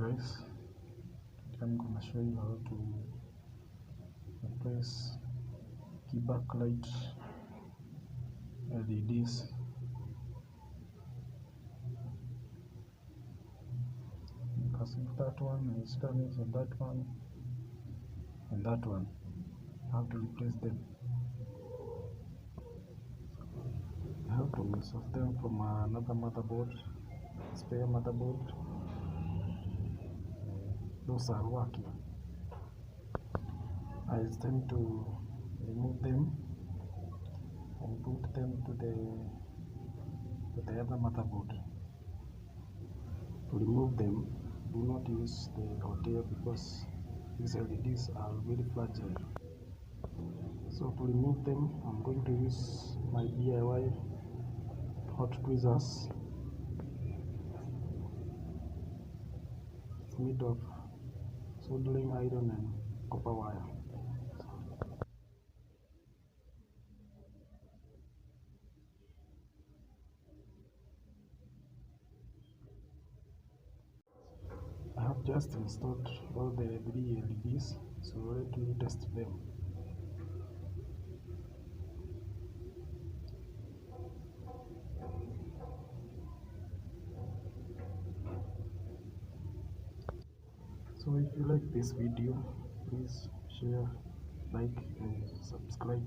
guys, I'm gonna show you how to replace key backlight LEDs. Because if that one is damaged and that one and that one, I have to replace them. I have to source them from another motherboard, spare motherboard. Those are working. It's time to remove them and put them to the other motherboard. To remove them, do not use the hot air because these LEDs are very fragile. So to remove them, I'm going to use my DIY hot tweezers. It's made of soldering iron and copper wire. I have just installed all the 3 LEDs, so let me test them. So if you like this video, please share, like and subscribe.